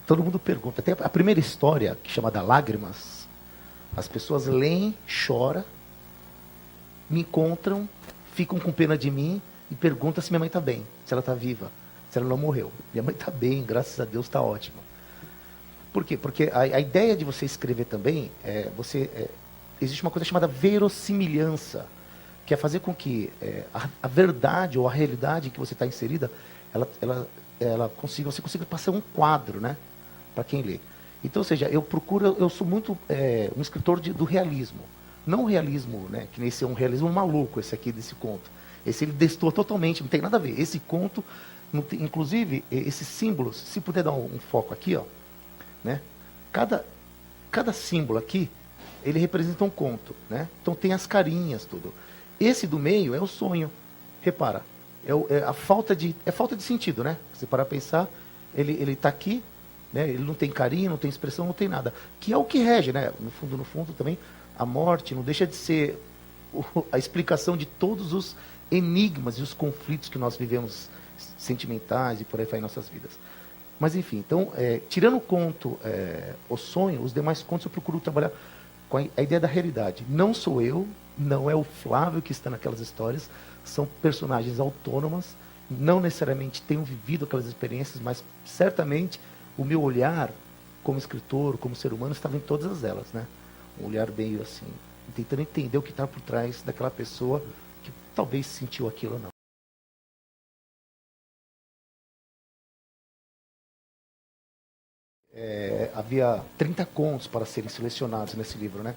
todo mundo pergunta. Até a primeira história, que é chamada Lágrimas, as pessoas leem, choram, me encontram, ficam com pena de mim e perguntam se minha mãe está bem, se ela está viva, se ela não morreu. Minha mãe está bem, graças a Deus, está ótima. Por quê? Porque a ideia de você escrever também, existe uma coisa chamada verossimilhança, que é fazer com que a verdade ou a realidade em que você está inserida, você consiga passar um quadro, né, para quem lê. Então, ou seja, eu sou muito um escritor do realismo. Não o realismo, né, que esse é um realismo maluco, esse aqui desse conto. Esse ele destoa totalmente, não tem nada a ver. Esse conto, inclusive, esses símbolos, se puder dar um foco aqui, ó, né, cada símbolo aqui, ele representa um conto, né? Então tem as carinhas, tudo. Esse do meio é o sonho. Repara, é falta de sentido, né? Se parar a pensar, ele está aqui, né? Ele não tem carinho, não tem expressão, não tem nada. Que é o que rege, né? No fundo também, a morte não deixa de ser a explicação de todos os enigmas e os conflitos que nós vivemos sentimentais e por aí vai em nossas vidas. Mas enfim, então, tirando o conto, o sonho, os demais contos eu procuro trabalhar com a ideia da realidade. Não sou eu, não é o Flávio que está naquelas histórias, são personagens autônomas, não necessariamente tenham vivido aquelas experiências, mas certamente o meu olhar como escritor, como ser humano, estava em todas elas, né? Um olhar meio assim, tentando entender o que está por trás daquela pessoa que talvez sentiu aquilo ou não. Havia 30 contos para serem selecionados nesse livro, né?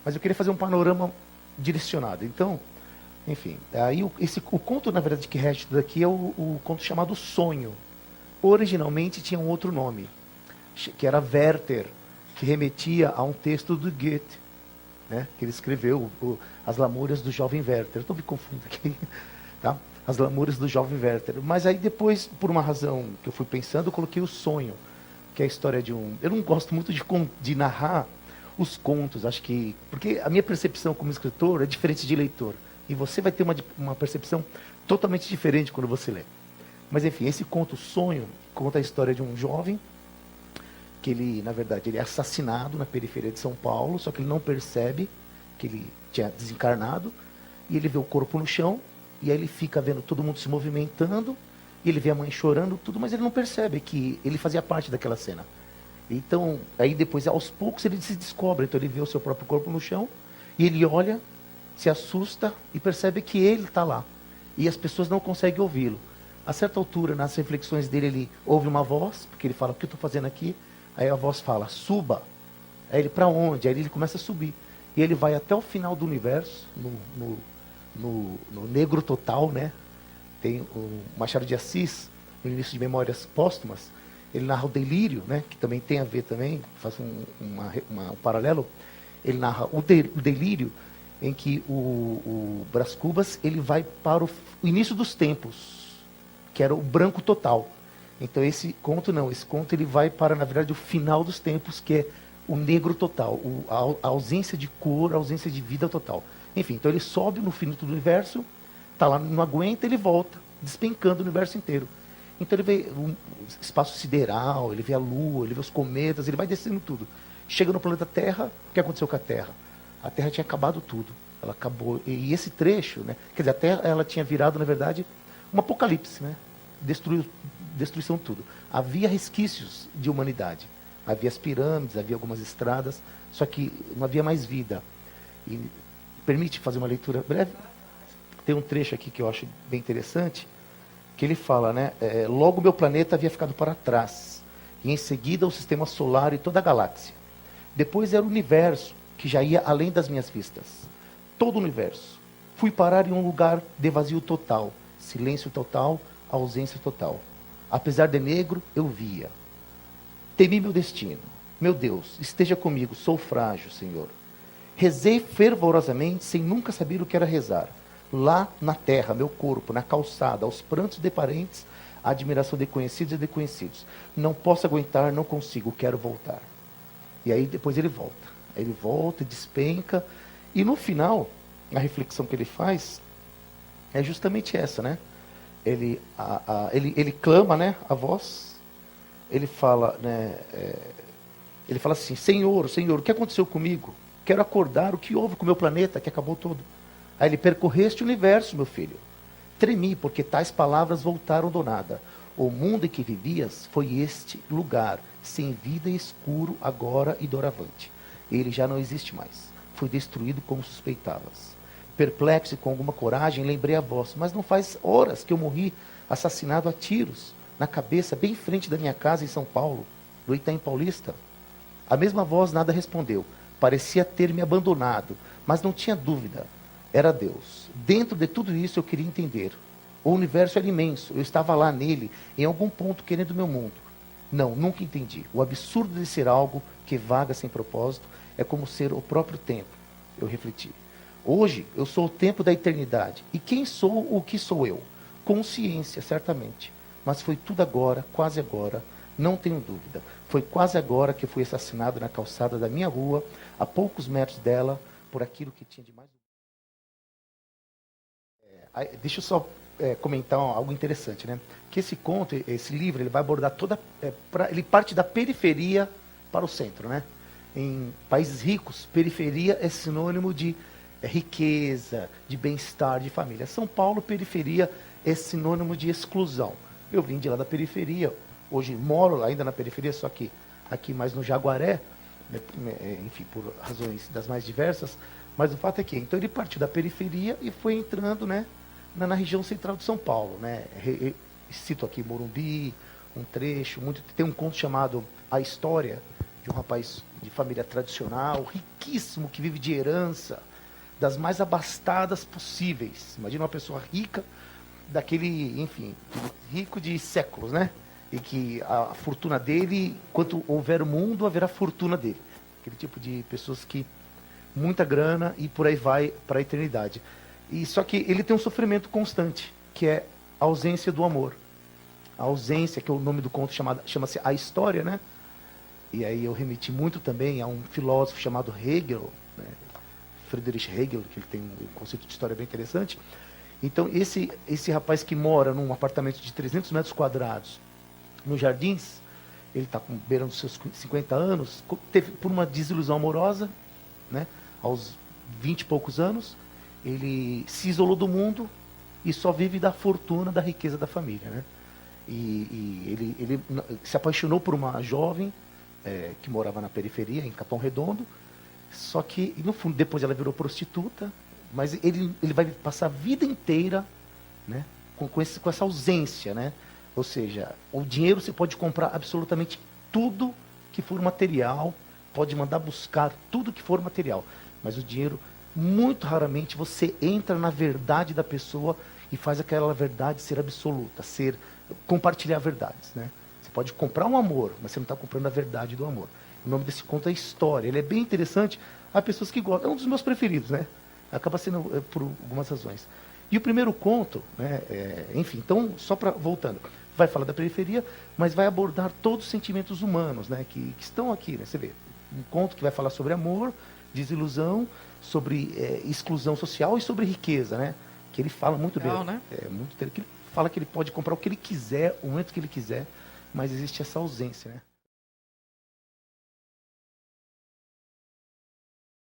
Mas eu queria fazer um panorama direcionado. Então, enfim, aí o conto, na verdade, que resta daqui é o conto chamado Sonho. Originalmente tinha um outro nome, que era Werther, que remetia a um texto do Goethe, né? Que ele escreveu, As Lamúrias do Jovem Werther. Eu não me confundo aqui, tá? As Lamúrias do Jovem Werther. Mas aí depois, por uma razão que eu fui pensando, eu coloquei o Sonho, que é a história de um... Eu não gosto muito de narrar os contos, acho que... Porque a minha percepção como escritor é diferente de leitor. E você vai ter uma percepção totalmente diferente quando você lê. Mas, enfim, esse conto Sonho conta a história de um jovem que ele, na verdade, ele é assassinado na periferia de São Paulo, só que ele não percebe que ele tinha desencarnado, e ele vê o corpo no chão, e aí ele fica vendo todo mundo se movimentando, e ele vê a mãe chorando, tudo, mas ele não percebe que ele fazia parte daquela cena. Então, aí depois, aos poucos, ele se descobre. Então, ele vê o seu próprio corpo no chão, e ele olha, se assusta, e percebe que ele está lá. E as pessoas não conseguem ouvi-lo. A certa altura, nas reflexões dele, ele ouve uma voz, porque ele fala, o que eu estou fazendo aqui? Aí a voz fala, suba. Aí ele, para onde? Aí ele começa a subir. E ele vai até o final do universo, no negro total, né? Tem o Machado de Assis, no início de Memórias Póstumas, ele narra o delírio, né, que também tem a ver também, faz um paralelo, ele narra o delírio em que o Brás Cubas ele vai para o início dos tempos, que era o branco total. Então esse conto ele vai para, na verdade, o final dos tempos, que é o negro total, a ausência de cor, a ausência de vida total. Enfim, então ele sobe no finito do universo, está lá, não aguenta, ele volta, despencando o universo inteiro. Então ele vê o espaço sideral, ele vê a Lua, ele vê os cometas, ele vai descendo tudo. Chega no planeta Terra, o que aconteceu com a Terra? A Terra tinha acabado tudo. Ela acabou. E esse trecho, né? Quer dizer, a Terra ela tinha virado, na verdade, um apocalipse, né? Destruição tudo. Havia resquícios de humanidade. Havia as pirâmides, havia algumas estradas, só que não havia mais vida. E permite fazer uma leitura breve? Tem um trecho aqui que eu acho bem interessante, que ele fala, né? Logo meu planeta havia ficado para trás, e em seguida o sistema solar e toda a galáxia. Depois era o universo, que já ia além das minhas vistas. Todo o universo. Fui parar em um lugar de vazio total, silêncio total, ausência total. Apesar de negro, eu via. Temi meu destino. Meu Deus, esteja comigo, sou frágil, Senhor. Rezei fervorosamente, sem nunca saber o que era rezar. Lá na terra, meu corpo, na calçada, aos prantos de parentes, a admiração de conhecidos e desconhecidos. Não posso aguentar, não consigo, quero voltar. E aí depois ele volta. Ele volta, despenca. E no final, a reflexão que ele faz é justamente essa, né? Ele clama, né, a voz, ele fala, né, ele fala assim, Senhor, Senhor, o que aconteceu comigo? Quero acordar, o que houve com o meu planeta, que acabou todo? Aí ele, percorreste o universo, meu filho. Tremi, porque tais palavras voltaram do nada. O mundo em que vivias foi este lugar, sem vida e escuro, agora e doravante. Ele já não existe mais. Foi destruído como suspeitavas. Perplexo e com alguma coragem, lembrei a voz, mas não faz horas que eu morri assassinado a tiros, na cabeça, bem em frente da minha casa em São Paulo, no Itaim Paulista. A mesma voz nada respondeu. Parecia ter me abandonado, mas não tinha dúvida. Era Deus. Dentro de tudo isso eu queria entender. O universo era imenso. Eu estava lá nele, em algum ponto querendo o meu mundo. Não, nunca entendi. O absurdo de ser algo que vaga sem propósito é como ser o próprio tempo. Eu refleti. Hoje eu sou o tempo da eternidade. E quem sou o que sou eu? Consciência, certamente. Mas foi tudo agora, quase agora. Não tenho dúvida. Foi quase agora que fui assassinado na calçada da minha rua, a poucos metros dela, por aquilo que tinha de mais. Deixa eu só comentar algo interessante, né? Que esse conto, esse livro, ele vai abordar toda, ele parte da periferia para o centro, né? Em países ricos, periferia é sinônimo de riqueza, de bem-estar, de família. São Paulo, periferia é sinônimo de exclusão. Eu vim de lá da periferia, hoje moro ainda na periferia, só que aqui mais no Jaguaré, né, enfim, por razões das mais diversas, mas o fato é que, então ele partiu da periferia e foi entrando, né, na região central de São Paulo, né, cito aqui Morumbi, um trecho, tem um conto chamado A História, de um rapaz de família tradicional, riquíssimo, que vive de herança, das mais abastadas possíveis. Imagina uma pessoa rica, daquele, enfim, rico de séculos, né? E que a fortuna dele, enquanto houver o mundo, haverá a fortuna dele. Aquele tipo de pessoas que muita grana e por aí vai para a eternidade. E só que ele tem um sofrimento constante, que é a ausência do amor. A ausência, que é o nome do conto chama-se A História, né? E aí eu remeti muito também a um filósofo chamado Hegel, né? Friedrich Hegel, que ele tem um conceito de história bem interessante. Então, esse rapaz que mora num apartamento de 300 metros quadrados, nos Jardins, ele está beirando os seus 50 anos, teve, por uma desilusão amorosa, né, aos 20 e poucos anos, ele se isolou do mundo e só vive da fortuna, da riqueza da família. Né? E ele se apaixonou por uma jovem que morava na periferia, em Capão Redondo, só que, no fundo, depois ela virou prostituta, mas ele vai passar a vida inteira, né, com essa ausência, né? Ou seja, o dinheiro você pode comprar absolutamente tudo que for material, pode mandar buscar tudo que for material, mas o dinheiro, muito raramente, você entra na verdade da pessoa e faz aquela verdade ser absoluta, compartilhar verdades, né? Você pode comprar um amor, mas você não está comprando a verdade do amor. O nome desse conto é História. Ele é bem interessante. Há pessoas que gostam. É um dos meus preferidos, né? Acaba sendo por algumas razões. E o primeiro conto, né, enfim, então, só para voltando, vai falar da periferia, mas vai abordar todos os sentimentos humanos, né, que estão aqui, né? Você vê, um conto que vai falar sobre amor, desilusão, sobre exclusão social e sobre riqueza, né? Que ele fala muito bem. Né? Que ele fala que ele pode comprar o que ele quiser, o momento que ele quiser, mas existe essa ausência, né?